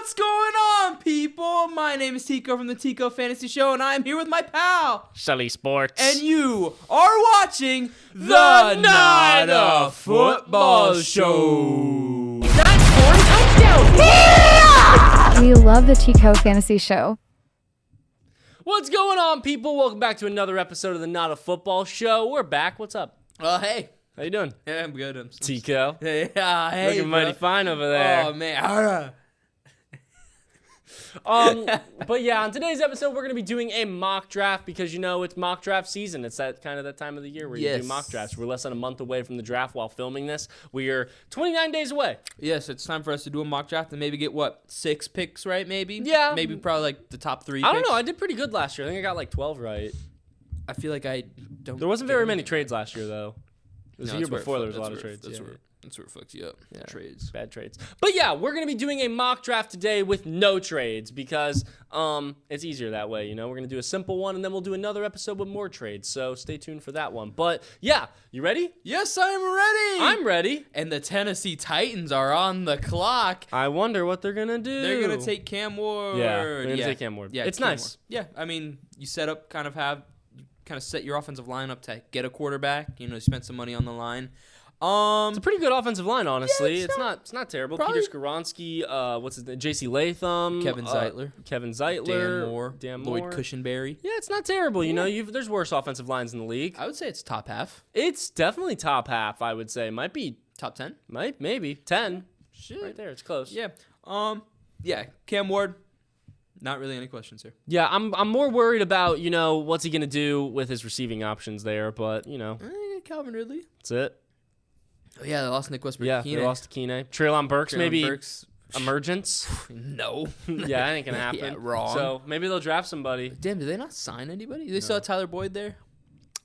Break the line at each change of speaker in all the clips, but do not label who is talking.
What's going on, people? My name is Tico from the Tico Fantasy Show, and I'm here with my pal,
Sully Sports.
and you are watching the Not a Football Show.
We love the Tico Fantasy Show.
What's going on, people? Welcome back to another episode of the Not a Football Show. We're back. What's up?
Hey.
How you doing?
Yeah, I'm good.
Tico.
Yeah, hey,
Looking
bro.
mighty fine over there.
Oh, man.
But yeah, on today's episode, we're going to be doing a mock draft because, you know, it's mock draft season. It's that time of the year where you do mock drafts. We're less than a month away from the draft while filming this. We are 29 days away.
Yes, it's time for us to do a mock draft and maybe get, 6 picks, right, maybe?
Yeah.
Maybe probably, like, the top 3
I don't
picks.
know. I did pretty good last year. I think I got like 12 right.
I feel like I don't...
There wasn't very many trades last year, though. It was
No,
the year
that's where it
before there was a
that's
lot of
where-
trades.
That's where it fucks you up.
Yeah.
Trades.
Bad trades. But yeah, we're going to be doing a mock draft today with no trades because it's easier that way, you know? We're going to do a simple one, and then we'll do another episode with more trades. So stay tuned for that one. But yeah, you ready?
Yes, I'm ready.
I'm ready.
And the Tennessee Titans are on the clock.
I wonder what they're going to do.
They're going to take Cam Ward.
Yeah, they're going to take Cam Ward.
Yeah,
it's
Cam
nice.
Ward. Yeah, I mean, you set your offensive lineup to get a quarterback. You know, spend some money on the line.
It's a pretty good offensive line, honestly.
Yeah,
it's not terrible.
probably-
Peter Skoronski, what's his name? J.C. Latham,
Kevin Zeitler.
Dan Moore,
Lloyd Cushenberry.
Yeah, it's not terrible. You know, there's worse offensive lines in the league.
I would say it's top half.
It's definitely top half, I would say. Might be
Top 10?
maybe 10.
Shit.
Right there, it's close.
Yeah. Yeah, Cam Ward. Not really any questions here.
Yeah, I'm more worried about, you know, what's he going to do with his receiving options there, but, you know,
Calvin Ridley.
that's it.
Oh, yeah, they lost Nick Westbrook.
Yeah, they lost to Keenan. Treylon Burks, maybe emergence.
No.
Yeah, that ain't going to happen.
Yeah, wrong.
So maybe they'll draft somebody.
Damn, did they not sign anybody? They still have Tyler Boyd there?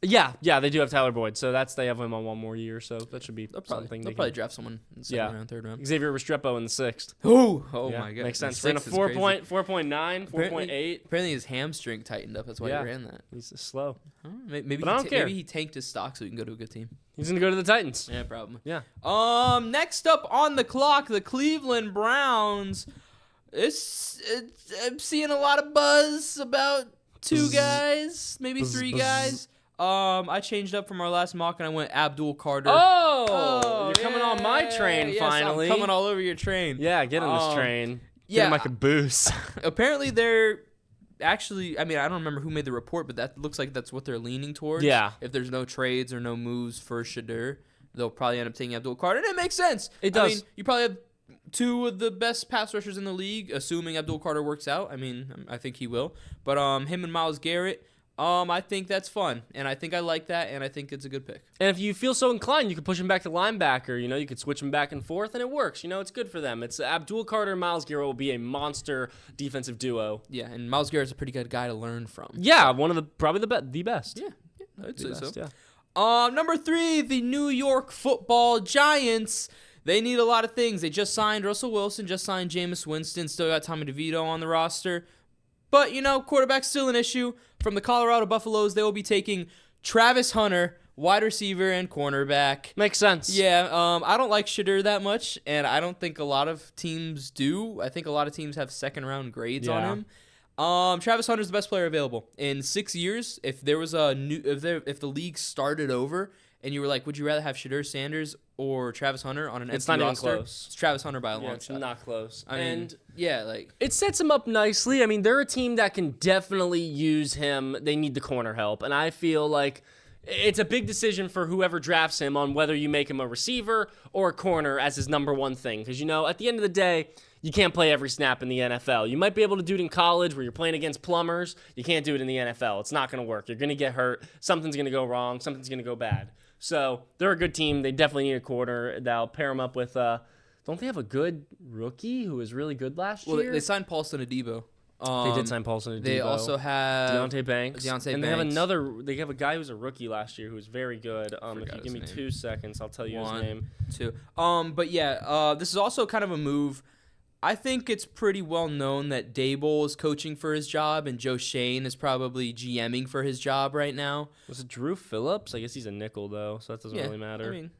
Yeah, they do have Tyler Boyd, so they have him on one more year, so that should be something.
They'll probably draft someone in the second round, third round.
Xavier Restrepo in the 6th.
Oh
Yeah,
my God.
makes sense.
The
Ran a
6th is crazy.
4.9, 4.8.
Apparently his hamstring tightened up. That's why he ran that.
He's slow.
Maybe
But I don't care.
Maybe he tanked his stock so he can go to a good team.
He's going to go to the Titans.
Yeah, probably.
Yeah.
Next up on the clock, the Cleveland Browns. I'm seeing a lot of buzz about 2 guys, maybe 3 guys. I changed up from our last mock and I went Abdul Carter.
Oh, you're coming on my train finally.
I'm coming all over your train.
Yeah, get on this train. Get
yeah.
him like a boost.
Apparently they're actually, I mean, I don't remember who made the report, but that looks like that's what they're leaning towards.
Yeah.
If there's no trades or no moves for Shadur, they'll probably end up taking Abdul Carter. And it makes sense.
It does.
I mean, you probably have 2 of the best pass rushers in the league, assuming Abdul Carter works out. I mean, I think he will. But him and Myles Garrett, I think that's fun, and I think I like that, and I think it's a good pick.
And if you feel so inclined, you could push him back to linebacker. You know, you could switch him back and forth, and it works. You know, it's good for them. It's Abdul Carter and Myles Garrett will be a monster defensive duo.
Yeah, and Myles Garrett's a pretty good guy to learn from.
Yeah, one of the probably the best.
Yeah, I'd say so.
Yeah.
Number 3, the New York Football Giants. They need a lot of things. They just signed Russell Wilson, just signed Jameis Winston, still got Tommy DeVito on the roster. But, you know, quarterback's still an issue. From the Colorado Buffaloes, they will be taking Travis Hunter, wide receiver and cornerback.
Makes sense.
Yeah, I don't like Shadur that much, and I don't think a lot of teams do. I think a lot of teams have second-round grades on him. Travis Hunter's the best player available. In 6 years, if there was if the league started over and you were like, would you rather have Shadur Sanders or Travis Hunter on an
It's
empty
not even
roster?
close.
It's Travis Hunter by a long
It's
shot.
not close.
I mean,
it sets him up nicely. I mean, they're a team that can definitely use him. They need the corner help, and I feel like it's a big decision for whoever drafts him on whether you make him a receiver or a corner as his number one thing. Because, you know, at the end of the day, you can't play every snap in the NFL. You might be able to do it in college where you're playing against plumbers. You can't do it in the NFL. It's not going to work. You're going to get hurt. Something's going to go wrong. Something's going to go bad. So they're a good team. They definitely need a corner. They'll pair him up with, don't they have a good rookie who was really good last year?
Well, they signed Paulson Adebo.
They did sign Paulson Adebo.
They also have
Deontay Banks. And they have a guy who's a rookie last year who was very good. If you give me 2 seconds, I'll tell you his name.
2. But yeah, this is also kind of a move. I think it's pretty well known that Dable is coaching for his job and Joe Shane is probably GMing for his job right now.
Was it Drew Phillips? I guess he's a nickel, though, so that doesn't really matter.
I mean,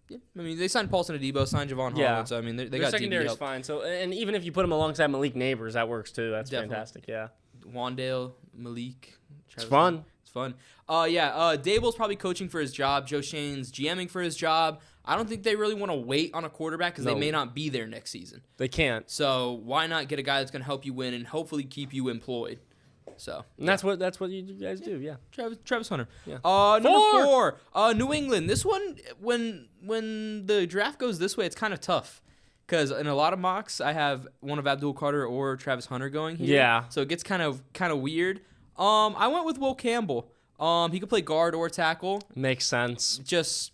Yeah, I mean, they signed Paulson Adebo, signed Javon Holland, so I mean, they
Their
got
secondary
DB
is
help.
fine. So, and even if you put him alongside Malik Neighbors, that works too. That's
Definitely.
fantastic. Yeah,
Wandale, Malik.
it's fun.
It's fun. Dable's probably coaching for his job. Joe Shane's GMing for his job. I don't think they really want to wait on a quarterback because they may not be there next season.
They can't.
So why not get a guy that's going to help you win and hopefully keep you employed? So
And that's what you guys do. Yeah.
Travis Hunter.
Yeah.
Number 4. New England. This one, when the draft goes this way, it's kind of tough because in a lot of mocks, I have one of Abdul Carter or Travis Hunter going here.
Yeah.
So it gets kind of weird. I went with Will Campbell. He could play guard or tackle.
Makes sense.
Just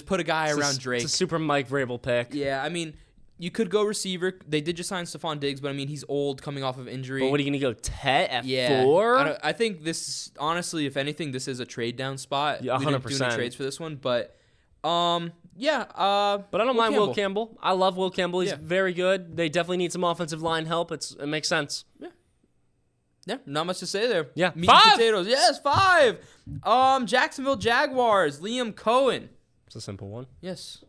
put a guy around Drake.
It's a super Mike Vrabel pick.
Yeah, I mean, you could go receiver. They did just sign Stephon Diggs, but I mean, he's old, coming off of injury.
But what are you gonna go Tet at 4?
I think this, honestly, if anything, this is a trade down spot.
Yeah, 100%.
We didn't do any trades for this one, but
But I don't mind Will Campbell. I love Will Campbell. He's very good. They definitely need some offensive line help. It makes sense.
Yeah, not much to say there.
Yeah.
Meat
5.
and potatoes. Yes, 5. Jacksonville Jaguars. Liam Cohen.
It's a simple one.
Yes.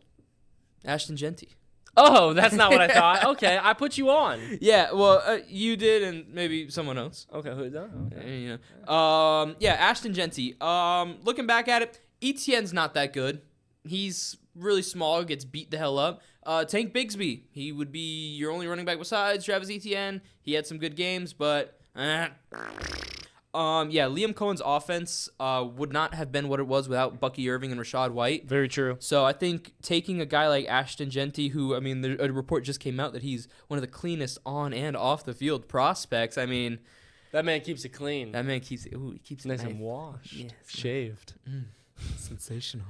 Ashton Genty.
Oh, that's not what I thought. Okay, I put you on.
Yeah, well, you did, and maybe someone else.
Okay, who did? Okay.
Ashton Genty. Looking back at it, Etienne's not that good. He's really small, gets beat the hell up. Tank Bigsby, he would be your only running back besides Travis Etienne. He had some good games, but Liam Cohen's offense would not have been what it was without Bucky Irving and Rashad White.
Very true.
So I think taking a guy like Ashton Genty, who, I mean, a report just came out that he's one of the cleanest on and off the field prospects. I mean,
That man keeps it clean.
that man keeps it
nice and washed,
Yes.
shaved.
Sensational.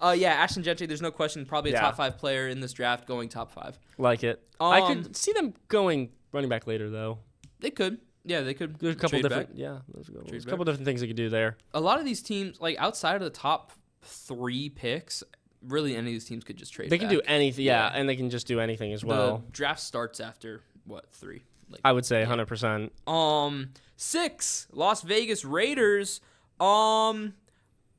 Ashton Genty, there's no question, probably a top 5 player in this draft, going top 5.
Like it. I could see them going running back later though.
They could. Yeah, they could.
There's a couple
trade
different.
back.
Yeah, there's a couple different things they could do there.
A lot of these teams, like outside of the top 3 picks, really any of these teams could just trade.
They can
back.
do anything. Yeah, and they can just do anything as well.
The draft starts after 3? Like,
I would say 100%.
6 Las Vegas Raiders.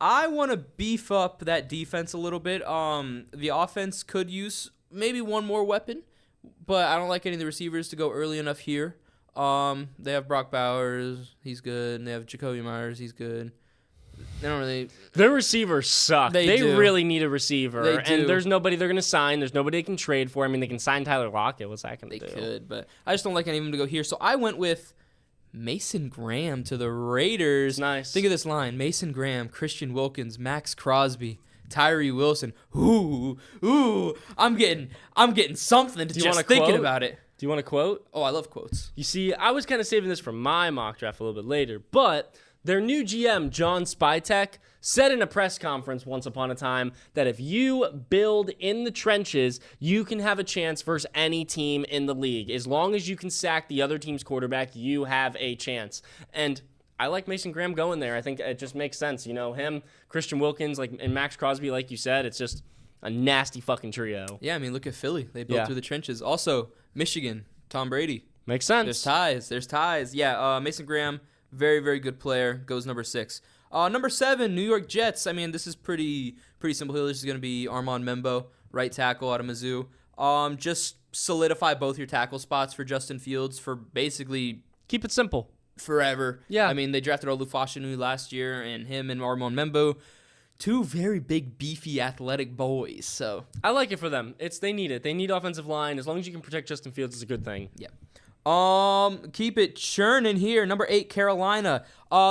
I want to beef up that defense a little bit. The offense could use maybe one more weapon, but I don't like any of the receivers to go early enough here. They have Brock Bowers, he's good. And they have Jacoby Myers, he's good. They don't really.
Their receivers suck. They
do.
really need a receiver,
They do.
and there's nobody they're going to sign. There's nobody they can trade for. I mean, they can sign Tyler Lockett. What's that going to
They
do?
could, but I just don't like any of them to go here. So I went with Mason Graham to the Raiders.
Nice.
Think of this line: Mason Graham, Christian Wilkins, Max Crosby, Tyree Wilson. Ooh, I'm getting something to just thinking
quote?
about it.
Do you want a quote?
Oh, I love quotes.
You see, I was kind of saving this for my mock draft a little bit later, but their new GM, John Spytek, said in a press conference once upon a time that if you build in the trenches, you can have a chance versus any team in the league. As long as you can sack the other team's quarterback, you have a chance. And I like Mason Graham going there. I think it just makes sense. You know, him, Christian Wilkins, and Max Crosby, like you said, it's just a nasty fucking trio.
Yeah, I mean, look at Philly. They built through the trenches. Also, Michigan, Tom Brady.
Makes sense.
There's ties. Yeah, Mason Graham, very, very good player, goes number 6. Number 7, New York Jets. I mean, this is pretty simple here. This is going to be Armand Membo, right tackle out of Mizzou. Just solidify both your tackle spots for Justin Fields for basically
Keep it simple.
forever.
Yeah.
I mean, they drafted Olu Fashanu last year, and him and Armand Membo, 2 very big, beefy, athletic boys. So
I like it for them. They need it. They need offensive line. As long as you can protect Justin Fields, it's a good thing.
yeah. Keep it churning here. Number 8, Carolina.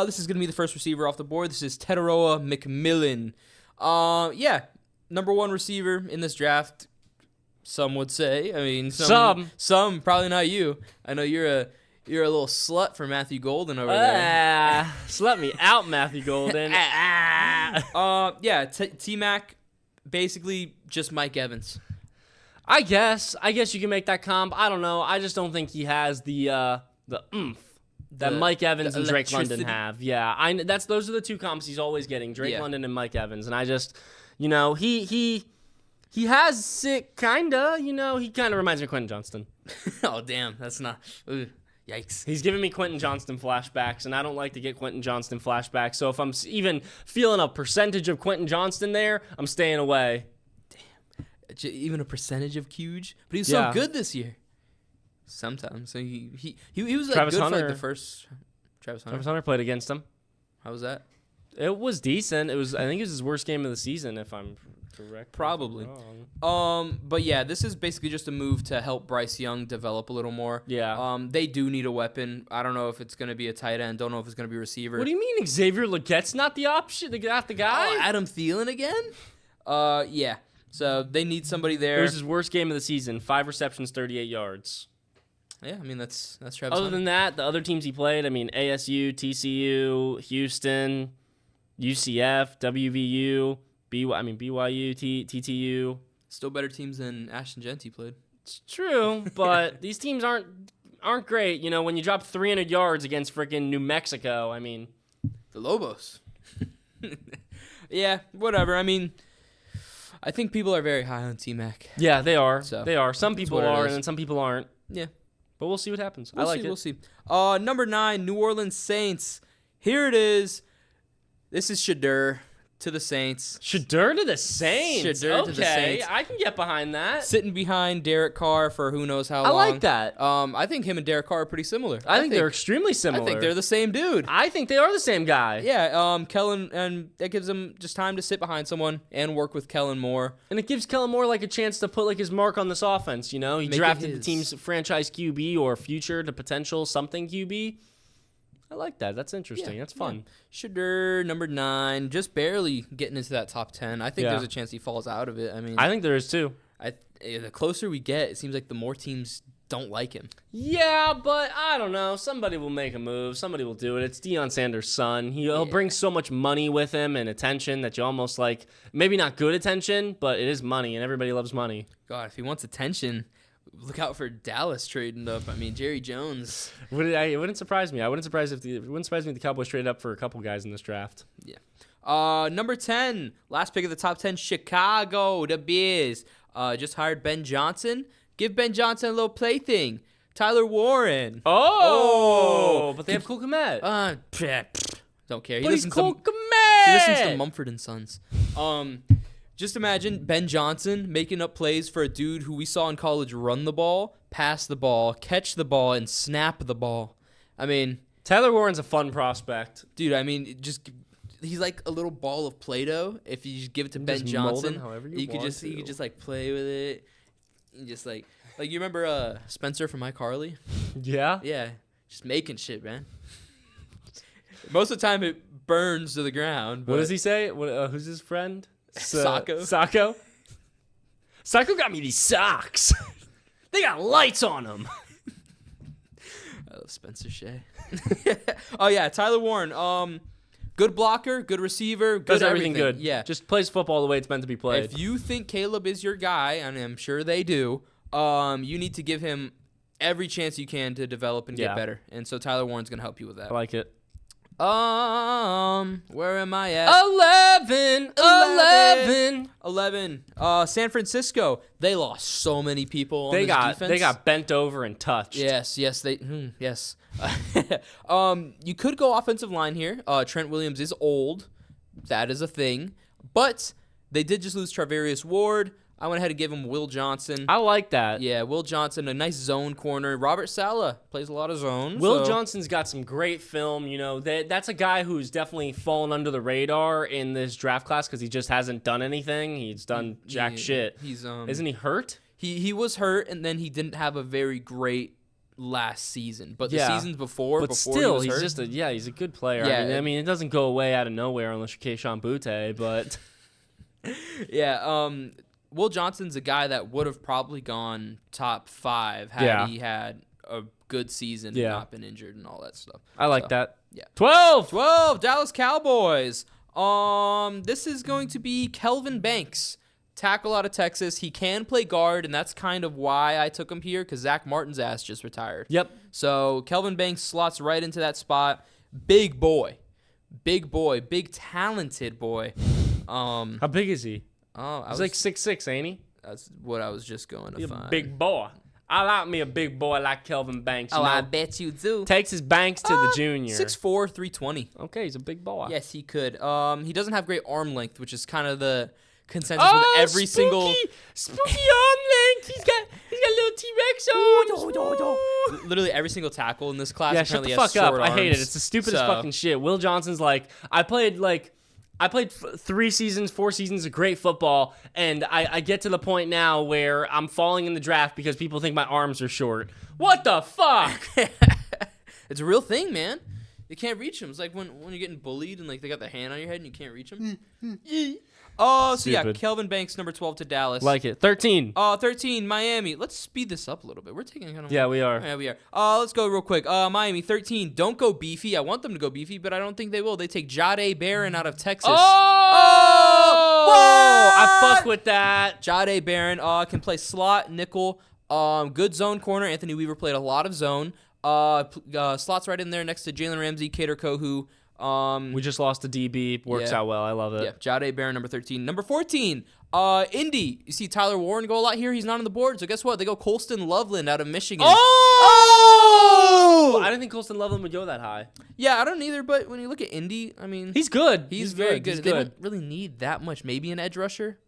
This is gonna be the first receiver off the board. This is Teteroa McMillan. Number 1 receiver in this draft. Some would say. I mean, some probably not you. I know you're a little slut for Matthew Golden over there.
Slut me out, Matthew Golden.
TMac, basically just Mike Evans.
I guess you can make that comp. I don't know. I just don't think he has the oomph that Mike Evans and Drake London have. Yeah, those are the 2 comps he's always getting, Drake London and Mike Evans. And I just, he has it kinda. He kind of reminds me of Quentin Johnston.
Oh damn, that's not. Ooh, yikes.
He's giving me Quentin Johnston flashbacks, and I don't like to get Quentin Johnston flashbacks. So if I'm even feeling a percentage of Quentin Johnston there, I'm staying away.
even a percentage of huge. But he was
Yeah.
so good this year. Sometimes. So he was like
Travis
good for
Hunter.
like the first. Travis Hunter.
Travis Hunter played against him.
How was that?
It was decent. I think it was his worst game of the season, if I'm correct.
Probably.
If I'm wrong.
But yeah, this is basically just a move to help Bryce Young develop a little more.
Yeah.
They do need a weapon. I don't know if it's going to be a tight end. Don't know if it's going to be a receiver.
What do you mean Xavier Legette's not the option? Not the guy?
Oh, Adam Thielen again? Yeah. So they need somebody
It
there.
was his worst game of the season. 5 receptions, 38 yards.
Yeah, I mean that's Travis
Other
Hunter.
than that, the other teams he played, I mean, ASU, TCU, Houston, UCF, WVU, BYU, TTU.
Still better teams than Ashton Genty played.
It's true, but these teams aren't great. You know, when you drop 300 yards against freaking New Mexico, I mean,
The Lobos. Yeah, whatever. I mean, I think people are very high on TMac.
yeah, they are.
So,
They are. Some people
what it
are,
is.
and some people aren't.
Yeah.
But we'll see what happens.
We'll
I like
see,
it.
We'll see. Number 9, New Orleans Saints. Here it is. This is Shadur to the Saints.
Shadur to the Saints.
Shadur
Okay,
to the Saints.
I can get behind that.
Sitting behind Derek Carr for who knows how long.
I like that.
I think him and Derek Carr are pretty similar.
I think they're extremely similar.
I think they're the same dude.
I think they are the same guy.
Yeah, Kellen, and that gives him just time to sit behind someone and work with Kellen more.
And it gives Kellen Moore like a chance to put like his mark on this offense. You know, he
Make it
drafted the
his.
team's franchise QB or future to potential something QB. I like that. That's interesting. That's fun.
Shadur, number 9, just barely getting into that top 10. I think
Yeah.
there's a chance he falls out of it. I mean,
I think there is too.
the closer we get, it seems like the more teams don't like him.
Yeah, but I don't know. Somebody will make a move. Somebody will do it. It's Deion Sanders' son. He'll bring so much money with him and attention that you almost like, maybe not good attention, but it is money, and everybody loves money.
God, if he wants attention, look out for Dallas trading up. I mean, Jerry Jones.
It wouldn't surprise me. It wouldn't surprise me if the Cowboys traded up for a couple guys in this draft.
Yeah. Number 10, last pick of the top 10, Chicago, the Bears. Just hired Ben Johnson. Give Ben Johnson a little plaything. Tyler Warren.
Oh, but they have Cole Kmet.
Don't care.
But he's Cole
He listens
Kmet.
to Mumford & Sons. Just imagine Ben Johnson making up plays for a dude who we saw in college run the ball, pass the ball, catch the ball, and snap the ball. I mean,
Tyler Warren's a fun prospect.
dude, I mean, he's like a little ball of Play-Doh. If you just give it to Ben
just mold him
Johnson,
however
you could
want
just
to.
like play with it. You just like you remember Spencer from iCarly?
Yeah.
Yeah, just making shit, man. Most of the time it burns to the ground.
What
but
does he say? Who's his friend?
Sacco.
Sacco. Sacco got me these socks. They got lights on them.
I love Spencer Shea. Oh yeah, Tyler Warren. Good blocker, good receiver, good
Does everything good.
Yeah.
Just plays football the way it's meant to be played.
If you think Caleb is your guy, and I'm sure they do, you need to give him every chance you can to develop and
Yeah.
get better. And so Tyler Warren's gonna help you with that.
I like it.
Where am I at? 11. San Francisco. They lost so many people on
They
this
got
defense.
they got bent over and touched.
Yes. Yes. You could go offensive line here. Trent Williams is old. That is a thing. But they did just lose Travarius Ward. I went ahead and gave him Will Johnson.
I like that.
Yeah, Will Johnson, a nice zone corner. Robert Saleh plays a lot of zone.
Will
so-
Johnson's got some great film. You know, that's a guy who's definitely fallen under the radar in this draft class because he just hasn't done anything. He's done jack shit.
He's
Isn't he hurt?
He was hurt, and then he didn't have a very great last season. But the
Yeah.
seasons before,
But
before
still,
he was
he's
hurt,
he's a good player.
Yeah,
I mean, it doesn't go away out of nowhere unless you're Keyshawn Butte, but
yeah. Will Johnson's a guy that would have probably gone top 5 had
Yeah.
he had a good season
Yeah.
and not been injured and all that stuff.
I like
So,
that.
yeah.
12.
Dallas Cowboys. This is going to be Kelvin Banks, tackle out of Texas. He can play guard, and that's kind of why I took him here because Zach Martin's ass just retired.
Yep.
So Kelvin Banks slots right into that spot. Big boy, big talented boy.
How big is he?
I
He's
was
like 6'6", ain't he?
That's what I was just going to
He's a
find.
big boy. I like me a big boy like Kelvin Banks. You
Oh,
know,
I bet you do.
takes his Banks to the junior.
6'4", 320.
Okay, he's a big boy.
Yes, he could. He doesn't have great arm length, which is kind of the consensus with every single.
Spooky arm length. He's got little T-Rex arms.
Literally every single tackle in this class.
Yeah, shut
apparently
the
has
fuck up.
short
I hate it.
arms.
It's the stupidest fucking shit. Will Johnson's like, I played 3 seasons, 4 seasons of great football, and I get to the point now where I'm falling in the draft because people think my arms are short. What the fuck?
It's a real thing, man. You can't reach them. It's like when you're getting bullied and like they got their hand on your head and you can't reach them. Oh, so yeah,
Stupid.
Kelvin Banks, number 12 to Dallas.
Like it. 13.
13, Miami. Let's speed this up a little bit. We're taking kind of.
Yeah, we are.
Yeah, we are. Let's go real quick. Miami, 13. Don't go beefy. I want them to go beefy, but I don't think they will. They take Jade Barron out of Texas.
Oh!
What?
I fuck with that.
Jade Barron can play slot, nickel, good zone corner. Anthony Weaver played a lot of zone. Slots right in there next to Jalen Ramsey, Kader Kohu.
We just lost a DB. Works out well. I love it.
Yeah, Jade Barron, number 13. Number 14, Indy. You see Tyler Warren go a lot here. He's not on the board. So guess what? They go Colston Loveland out of Michigan.
Oh! I didn't think Colston Loveland would go that high.
Yeah, I don't either. But when you look at Indy, I mean,
He's good.
He's very good.
He's
They
good.
don't really need that much. Maybe an edge rusher.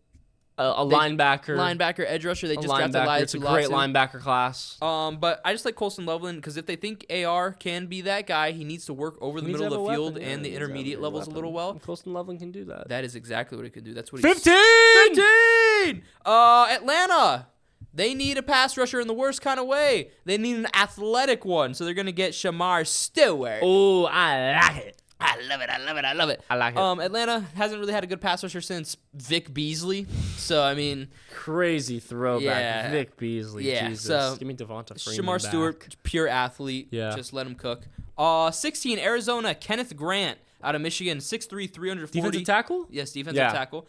A linebacker.
Linebacker, edge rusher. They just drafted
Linebacker.
Laiatu
It's a great linebacker class.
But I just like Colston Loveland because if they think AR can be that guy, he needs to work over the
He needs
middle
to
of the
have a
field
weapon,
and the
he needs to have
intermediate
a
levels a
weapon.
little well.
Colston Loveland can do that.
That is exactly what he could do. That's what
15!
15! Atlanta. They need a pass rusher in the worst kind of way. They need an athletic one, so they're going to get Shamar Stewart.
Oh, I like it.
I love it. I love it. I love it.
I like it.
Atlanta hasn't really had a good pass rusher since Vic Beasley. So, I mean,
Crazy throwback.
Yeah.
Vic Beasley.
Yeah,
Jesus.
so
Give me Devonta Freeman
Shamar
back.
Stewart, pure athlete.
Yeah.
Just let him cook. 16, Arizona, Kenneth Grant out of Michigan, 6'3", 340.
Defensive tackle?
Yes, defensive
Yeah.
tackle.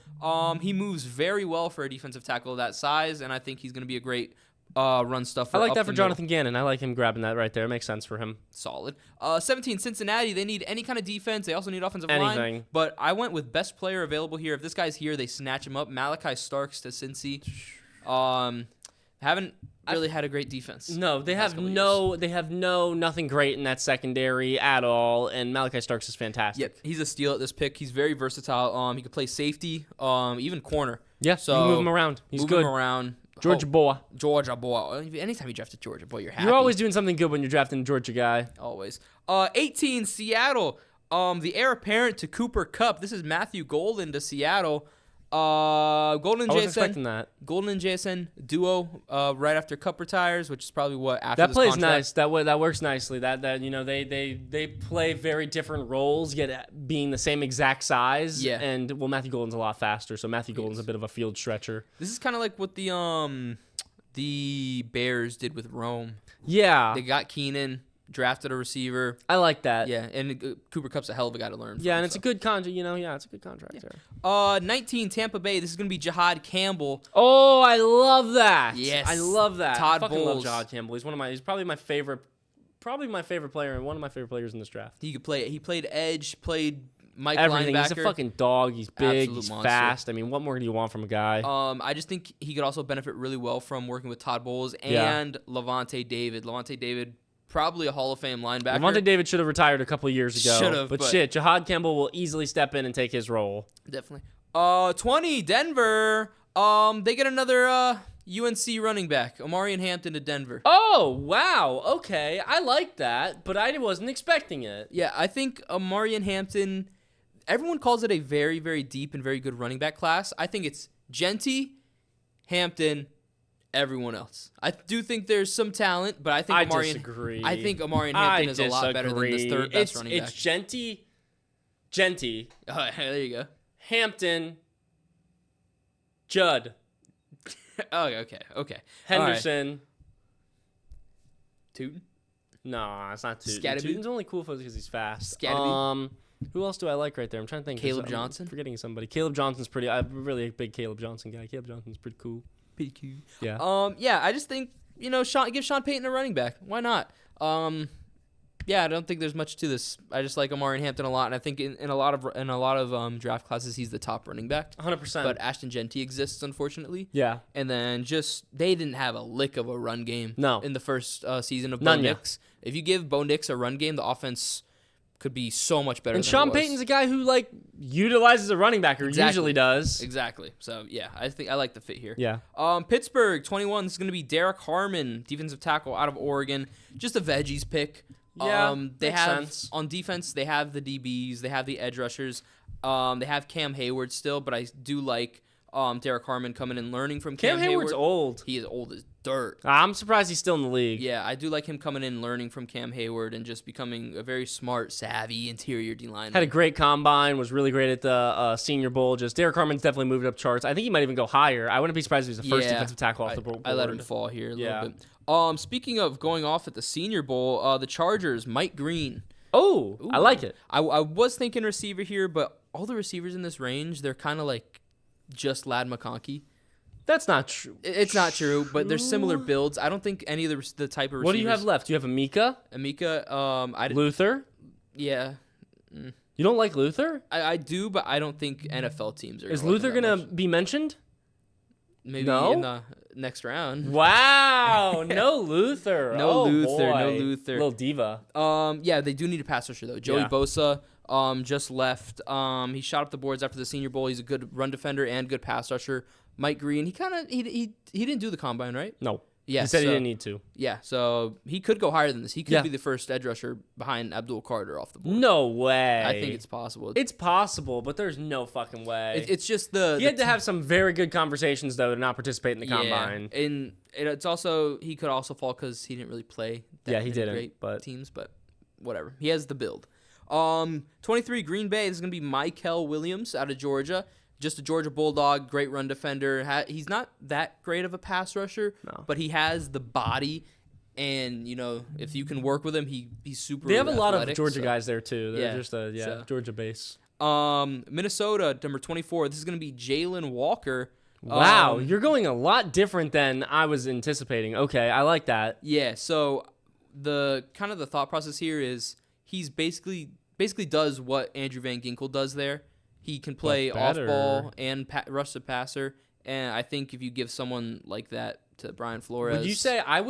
He moves very well for a defensive tackle of that size, and I think he's going to be a great run stuffer.
I like
up
that for
the middle.
Jonathan Gannon. I like him grabbing that right there. It makes sense for him.
Solid. 17, Cincinnati. They need any kind of defense. They also need offensive line.
Anything.
But I went with best player available here. If this guy's here, they snatch him up. Malachi Starks to Cincy. Haven't really had a great defense.
No, they have
couple
nothing great in that secondary at all, and Malachi Starks is fantastic.
Yep, he's a steal at this pick. He's very versatile. He could play safety, even corner.
Yeah,
So
you can move him around. He's
move
good.
him around.
Georgia boy.
Georgia boy. Anytime you draft a Georgia boy, you're happy.
You're always doing something good when you're drafting a Georgia guy.
Always. 18, Seattle. The heir apparent to Cooper Kupp. This is Matthew Golden to Seattle. Golden and
I was
JSN.
expecting that.
Golden and JSN duo right after Kupp retires, which is probably what after
That
this
plays
contract.
nice. That works nicely. That they play very different roles, yet being the same exact size.
Yeah.
And Matthew Golden's a lot faster, so Matthew Golden's a bit of a field stretcher.
This is kind of like what the Bears did with Rome.
Yeah.
They got Keenan, drafted a receiver.
I like that.
Yeah, and Cooper Kupp's a hell of a guy to learn.
Yeah,
from,
and it's
so.
a good contract. It's a good contract there.
19, Tampa Bay. This is going to be Jahad Campbell.
Oh, I love that.
Yes.
I love that.
Todd
I fucking
Bowles.
love Jahad Campbell. He's probably my favorite player and one of my favorite players in this draft.
He could play. He played edge, played Mike
Everything.
linebacker.
He's a fucking dog. He's big.
Absolute
He's
monster.
fast. I mean, what more do you want from a guy?
I just think he could also benefit really well from working with Todd Bowles
Yeah.
and Levante David. Levante David, probably a Hall of Fame linebacker.
Levante David should have retired a couple of years ago.
Should've,
but
but-
shit, Jahad Campbell will easily step in and take his role.
Definitely. 20, Denver. They get another UNC running back, Omarion Hampton to Denver.
Oh, wow. Okay. I like that, but I wasn't expecting it.
Yeah, I think Omarion Hampton, everyone calls it a very, very deep and very good running back class. I think it's Genty, Hampton, everyone else. I do think there's some talent, but I think
I
Omarion
disagree.
I think Omarion Hampton is a lot better than this third best running back.
It's Genty,
Oh, there you go.
Hampton, Judd,
Okay.
Henderson.
Tootin?
No, it's not Tootin.
Scatterby?
Tootin's only cool because he's fast.
Scatterby?
Who else do I like right there? I'm trying to think.
Caleb
I'm
Johnson?
forgetting somebody. Caleb Johnson's pretty. I'm really a big Caleb Johnson guy. Caleb Johnson's pretty cool.
PQ.
Yeah.
Yeah, I just think, give Sean Payton a running back. Why not? Yeah, I don't think there's much to this. I just like Omarion Hampton a lot, and I think in a lot of draft classes he's the top running back.
100%.
But Ashton Genty exists, unfortunately.
Yeah.
And then they didn't have a lick of a run game.
No.
In the first season of Bo
None,
Nix. If you give Bo Nix a run game, the offense could be so much better.
And
than
Sean
it was.
Payton's a guy who like utilizes a running back, or usually does.
Exactly. So yeah, I think I like the fit here.
Yeah.
Pittsburgh 21. This is going to be Derek Harmon, defensive tackle out of Oregon. Just a veggies pick.
Yeah,
they
makes
have
sense.
on defense. They have the DBs. They have the edge rushers. They have Cam Hayward still, but I do like Derek Harmon coming and learning from Cam
Hayward's
Hayward.
old.
He is old as dirt.
I'm surprised he's still in the league.
Yeah, I do like him coming in, learning from Cam Hayward, and just becoming a very smart, savvy interior D lineman.
Had a great combine, was really great at the Senior Bowl. Just Derek Harmon's definitely moved up charts. I think he might even go higher. I wouldn't be surprised if he's the first defensive tackle off the board.
I let him fall here a
Yeah.
little bit. Speaking of going off at the Senior Bowl, the Chargers, Mike Green.
Oh, I like it.
I was thinking receiver here, but all the receivers in this range, they're kind of like just Lad McConkey.
That's not true.
It's not true, but they're similar builds. I don't think any of the type of receivers.
What do you have left? You have Amika? Luther?
Yeah.
You don't like Luther?
I do, but I don't think NFL teams are.
Is
gonna like
Luther
him that
going to
much.
be mentioned?
Maybe
No?
in the next round?
Wow. No Luther.
No
Oh,
Luther, no
boy.
Luther.
Little diva.
Yeah, they do need a pass rusher though. Joey
Yeah.
Bosa, just left. He shot up the boards after the Senior Bowl. He's a good run defender and good pass rusher. Mike Green, he didn't do the combine, right?
No.
Yeah,
He said he
so-
didn't need to.
Yeah, so he could go higher than this. He could
Yeah.
be the first edge rusher behind Abdul Carter off the board.
No way.
I think it's possible.
It's possible, but there's no fucking way.
It's just the
He had to have some very good conversations, though, to not participate in the combine.
and it's also he could also fall because he didn't really play.
Yeah, he
many
didn't,
Great
but-
teams, but whatever. He has the build. 23 Green Bay. This is gonna be Mykel Williams out of Georgia. Just a Georgia Bulldog, great run defender. He's not that great of a pass rusher, but he has the body. And if you can work with him, he's super.
They have a lot of
athletic,
Georgia
so.
guys there, too. They're
Yeah,
just a
so-
Georgia base.
Minnesota, number 24. This is gonna be Jalen Walker.
Wow, you're going a lot different than I was anticipating. Okay, I like that.
Yeah, so the kind of the thought process here is he's basically does what Andrew Van Ginkel does there. He can play off ball and rush the passer, and I think if you give someone like that to Brian Flores,
Would you say I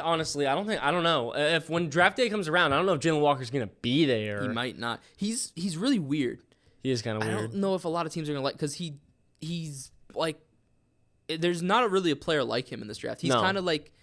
honestly, I don't know. If when draft day comes around, I don't know if Jalen Walker's going to be there.
he might not? He's really weird.
He is kind of
I
weird.
don't know if a lot of teams are gonna like because he's like there's not really a player like him in this draft. He's
No.
kind of like.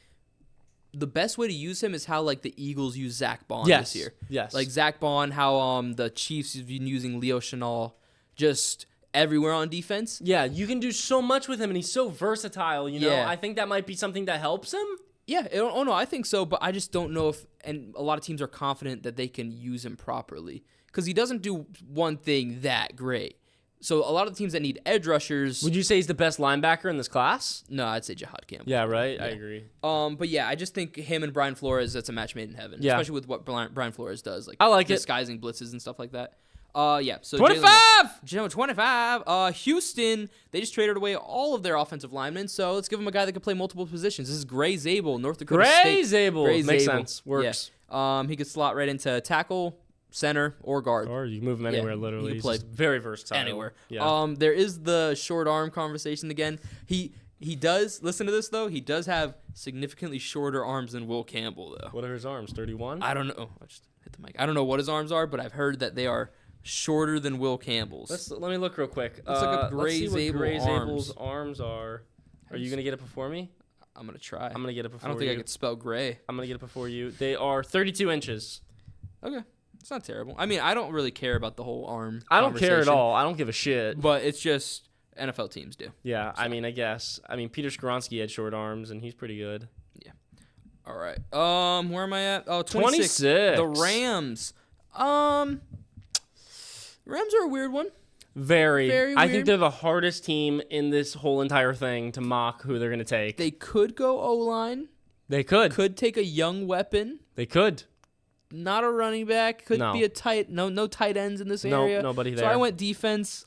The best way to use him is how like the Eagles use Zach Bond
Yes,
this year.
yes.
Like Zach Bond, how the Chiefs have been using Leo Chenal just everywhere on defense.
Yeah, you can do so much with him, and he's so versatile, you know?
Yeah.
I think that might be something that helps him.
Yeah, oh no, I think so, but I just don't know if, and a lot of teams are confident that they can use him properly because he doesn't do one thing that great. So a lot of the teams that need edge rushers,
Would you say he's the best linebacker in this class?
no, I'd say Jahad Campbell.
Yeah, right? I agree.
But yeah, I just think him and Brian Flores, that's a match made in heaven.
Yeah.
Especially with what Brian Flores does, like
I like it.
disguising blitzes and stuff like that. Yeah. So
25!
25. Houston, they just traded away all of their offensive linemen, so let's give them a guy that can play multiple positions. This is Gray Zabel, North Dakota
Gray
State.
Zabel.
Gray
Makes
Zabel.
sense. Works.
Yeah. He could slot right into tackle, center, or guard.
Or you can move him anywhere,
Yeah,
literally.
you
He's
play
just very versatile.
Anywhere.
Yeah.
There is the short arm conversation again. He does, listen to this though, he does have significantly shorter arms than Will Campbell though.
What are his arms? 31?
I don't know. I just hit the mic. I don't know what his arms are, but I've heard that they are shorter than Will Campbell's.
Let me look real quick.
Let's look up
let's see what
Gray
Gray
Zabel's
Zabel's arms are. Are you going to get it before me?
I'm gonna try.
I'm going to get it before
I
you.
don't think I could spell gray.
I'm going to get it before you. They are 32 inches.
Okay, it's not terrible. I mean, I don't really care about the whole arm.
I don't care at
conversation,
all. I don't give a shit.
But it's just NFL teams do.
Yeah, I mean, I guess. I mean, Peter Skoronski had short arms, and he's pretty good.
All right. Where am I at? Oh, 26.
26.
The Rams. Rams are a weird one.
Very.
Very
I
weird.
think they're the hardest team in this whole entire thing to mock who they're going to take.
They could go O-line.
They could.
Could take a young weapon.
They could.
Not a running back. Could
No.
be a tight. No tight ends in this
No,
area.
nobody
So
there.
I went defense.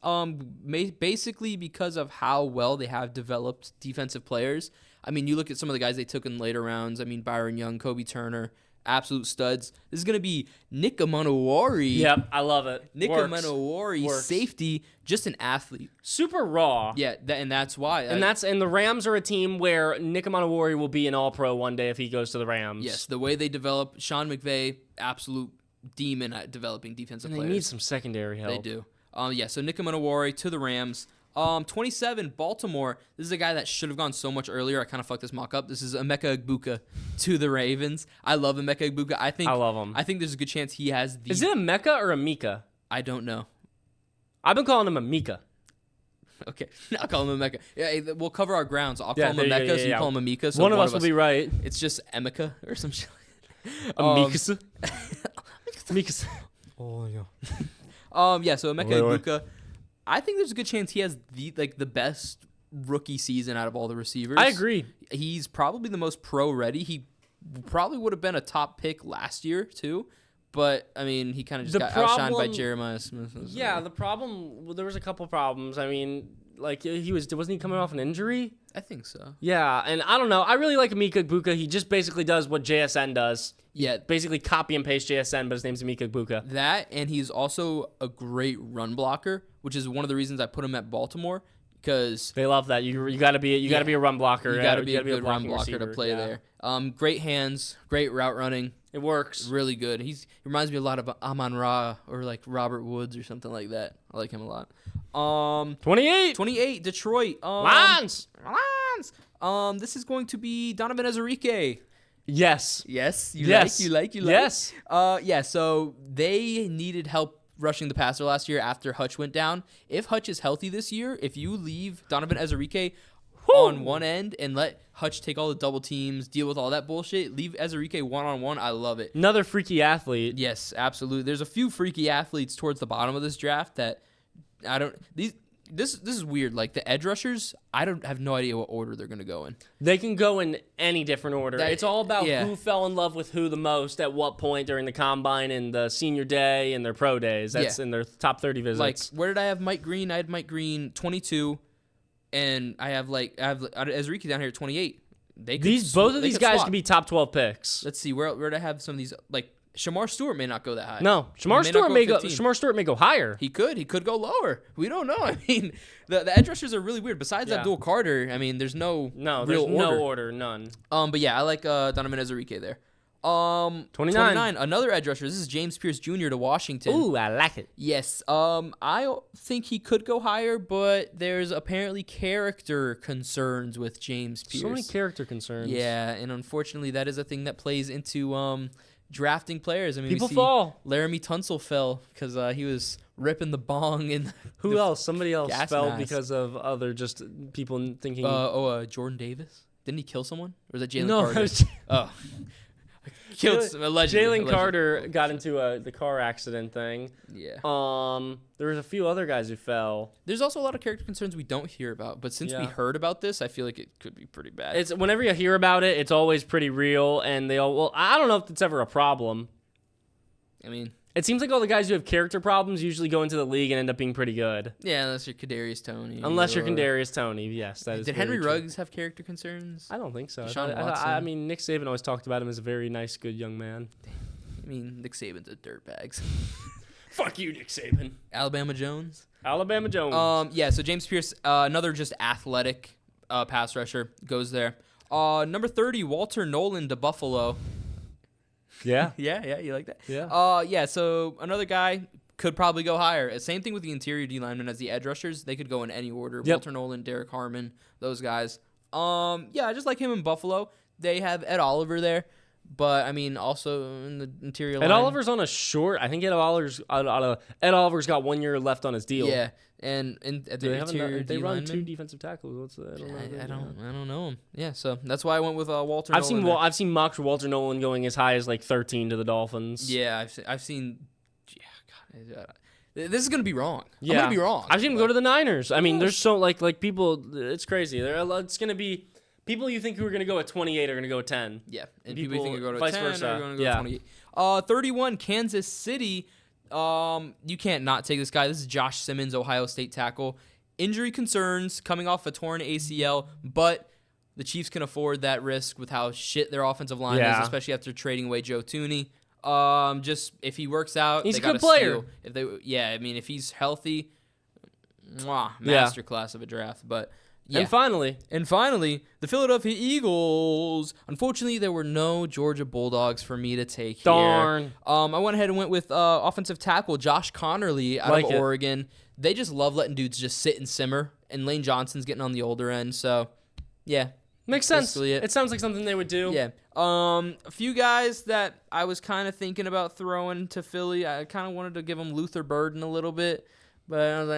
Basically because of how well they have developed defensive players. I mean, you look at some of the guys they took in later rounds. I mean, Byron Young, Kobe Turner, absolute studs. This is gonna be Nick Amanowari.
Yep, I love it.
Nick
Works.
Amanowari,
Works.
safety, just an athlete.
Super raw.
Yeah, and that's why.
And the Rams are a team where Nick Amanowari will be an All-Pro one day if he goes to the Rams.
Yes, the way they develop Sean McVay, absolute demon at developing defensive
And they
players.
need some secondary help.
They do. So Nick Manowari to the Rams. 27, Baltimore. This is a guy that should have gone so much earlier. I kind of fucked this mock up. This is Emeka Egbuka to the Ravens. I love Emeka Egbuka. I
love him.
I think there's a good chance he has the...
Is it a Mecca or a Mika?
I don't know.
I've been calling him a Mika.
Okay, I'll call him Emeka. Yeah, we'll cover our grounds. I'll
Yeah,
call him
there you
Emeka,
go,
so you
yeah.
call him Amika. So
One of us will be right.
It's just Emeka or some shit.
Amikasa. Mikasa.
Oh yeah. So Emeka Egbuka, I think there's a good chance he has the best rookie season out of all the receivers.
I agree.
He's probably the most pro ready. He probably would have been a top pick last year too, but I mean he kind of just got outshined by Jeremiah Smith.
Yeah, there was a couple problems. I mean, like wasn't he coming off an injury?
I think so.
Yeah, and I don't know. I really like Emeka Egbuka. He just basically does what JSN does.
Yeah,
basically copy and paste JSN, but his name's Emeka Egbuka.
That, and he's also a great run blocker, which is one of the reasons I put him at Baltimore, because
they love that. You got to be a run blocker.
You got to be a good run blocker
receiver.
to play there. Great hands, great route running.
It works.
Really good. He reminds me a lot of Amon-Ra or like Robert Woods or something like that. I like him a lot. 28, Detroit.
Lions.
This is going to be Donovan Ezerike.
Yes.
You like.
Yes.
So they needed help rushing the passer last year after Hutch went down. If Hutch is healthy this year, if you leave Donovan Ezerike on one end and let Hutch take all the double teams, deal with all that bullshit, leave Ezerike one-on-one, I love it.
Another freaky athlete.
Yes, absolutely. There's a few freaky athletes towards the bottom of this draft that this is weird. Like the edge rushers, I have no idea what order they're going to go in.
They can go in any different order. It's all about who fell in love with who the most at what point during the combine and the senior day and their pro days. That's in their top 30 visits.
Like, where did I have Mike Green? I had Mike Green 22, and I have Ezerike down here at 28.
Both of these guys could be top 12 picks.
Let's see where did I have some of these, like Shamar Stewart may not go that high.
No, Shamar Stewart may go higher.
He could go lower. We don't know. I mean, the edge rushers are really weird. Besides Abdul Carter, I mean, there's no
order, none.
But yeah, I like Donovan Ezerike there. 29, another edge rusher. This is James Pierce Jr. to Washington.
Ooh, I like it.
Yes. I think he could go higher, but there's apparently character concerns with James Pierce.
So many character concerns.
Yeah, and unfortunately, that is a thing that plays into drafting players. I mean,
people fall.
Laramie Tunsil fell because he was ripping the bong in.
Who else? Somebody else fell
mask.
Because of other just people thinking.
Jordan Davis. Didn't he kill someone? Or was that Jalen
No,
Carter?
Jalen Carter got into the car accident thing.
Yeah.
There was a few other guys who fell.
There's also a lot of character concerns we don't hear about, but since we heard about this, I feel like it could be pretty bad.
It's whenever you hear about it, it's always pretty real, and I don't know if it's ever a problem.
I mean,
it seems like all the guys who have character problems usually go into the league and end up being pretty good.
Yeah, unless you're Kadarius Toney.
Unless you're Kadarius Toney, yes, that is.
Did Henry Ruggs have character concerns?
I don't think so.
I
mean, Nick Saban always talked about him as a very nice, good young man.
I mean, Nick Saban's a dirtbag.
Fuck you, Nick Saban.
Alabama Jones.
So
James Pierce, another just athletic pass rusher, goes there. Number 30, Walter Nolan to Buffalo.
Yeah.
Yeah, you like that?
Yeah.
So another guy could probably go higher. Same thing with the interior D linemen as the edge rushers. They could go in any order.
Yep.
Walter Nolan, Derek Harmon, those guys. I just like him in Buffalo. They have Ed Oliver there. But, I mean, also in the interior line.
Ed Oliver's on a short. I think Ed Oliver's got 1 year left on his deal.
Yeah. And at the interior
they run
linemen,
2 defensive tackles.
I don't know him. Yeah, so that's why I went with Walter Nolan.
I've seen mocks for Walter Nolan going as high as like 13 to the Dolphins.
Yeah, I've seen. Yeah, God, this is gonna be wrong.
Yeah.
I'm gonna be wrong.
I've seen him go to the Niners. I mean, there's so like people. It's crazy. It's gonna be people you think who are gonna go at 28 are gonna go at 10.
Yeah, and people you think are going to
vice
10
versa.
are going to go at 28. 31, Kansas City. You can't not take this guy. This is Josh Simmons, Ohio State tackle. Injury concerns coming off a torn ACL, but the Chiefs can afford that risk with how shit their offensive line is, especially after trading away Joe Thuney. Just if he works out,
he's
they
a good
gotta
player.
Steal. I mean, if he's healthy, masterclass of a draft. But
And finally,
the Philadelphia Eagles. Unfortunately, there were no Georgia Bulldogs for me to take here.
Darn.
I went ahead and went with offensive tackle Josh Connerly out of Oregon. They just love letting dudes just sit and simmer, and Lane Johnson's getting on the older end. So, yeah.
Makes sense. It sounds like something they would do.
Yeah. A few guys that I was kind of thinking about throwing to Philly. I kind of wanted to give them Luther Burden a little bit. But I was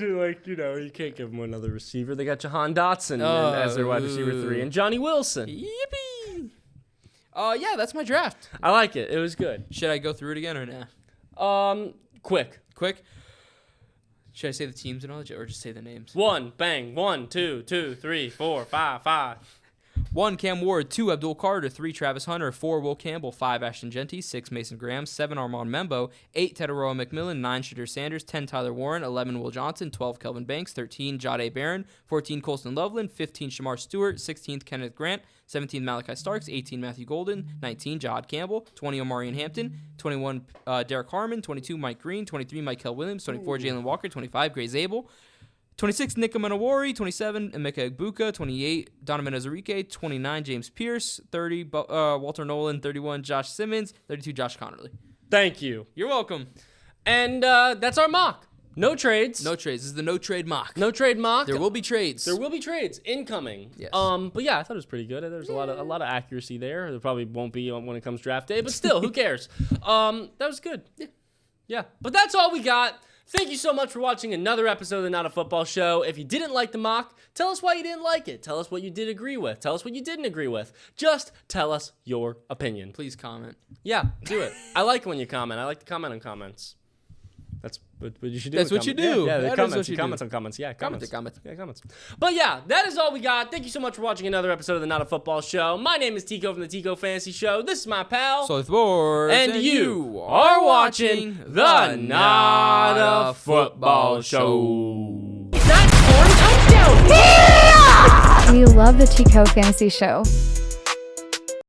like,
you can't give them another receiver. They got Jahan Dotson as their wide receiver 3 and Johnny Wilson.
Yippee! Yeah, that's my draft.
I like it. It was good.
Should I go through it again or nah?
Quick.
Should I say the teams and all that, or just say the names?
1, bang. 1, 2, 2, 3, 4, 5, 5.
1, Cam Ward. 2, Abdul Carter. 3, Travis Hunter. 4, Will Campbell. 5, Ashton Genty. 6, Mason Graham. 7, Armand Membo. 8, Tedoroa McMillan. 9, Shadur Sanders. 10, Tyler Warren. 11, Will Johnson. 12, Kelvin Banks. 13, Jade Barron. 14, Colston Loveland. 15, Shamar Stewart. 16, Kenneth Grant. 17, Malachi Starks. 18, Matthew Golden. 19, Jahad Campbell. 20, Omarion Hampton. 21, Derek Harmon. 22, Mike Green. 23, Michael Williams. 24, Jalen Walker. 25, Gray Zabel. 26, Nick Manawari. 27, Emeka Egbuka. 28, Donovan Azarique. 29, James Pierce. 30, Walter Nolan. 31, Josh Simmons. 32, Josh Connerly.
Thank you.
You're welcome.
And that's our mock. No trades.
No trades. This is the no trade mock.
No trade mock.
There will be trades.
There will be trades incoming.
Yes.
But yeah, I thought it was pretty good. There's a lot of accuracy there. There probably won't be when it comes draft day, but still, who cares? That was good. Yeah. But that's all we got. Thank you so much for watching another episode of the Not a Football Show. If you didn't like the mock, tell us why you didn't like it. Tell us what you did agree with. Tell us what you didn't agree with. Just tell us your opinion.
Please comment.
Yeah, do it. I like when you comment. I like to comment on comments. That's what you should do.
That's what you do.
Yeah,
that
comments.
You
comments on comments. Yeah, comments.
Comments.
Yeah, comments. But yeah, that is all we got. Thank you so much for watching another episode of the Not a Football Show. My name is Tico from the Tico Fantasy Show. This is my pal.
So sports.
And you are watching the Not a Football Show.
We love the Tico Fantasy Show.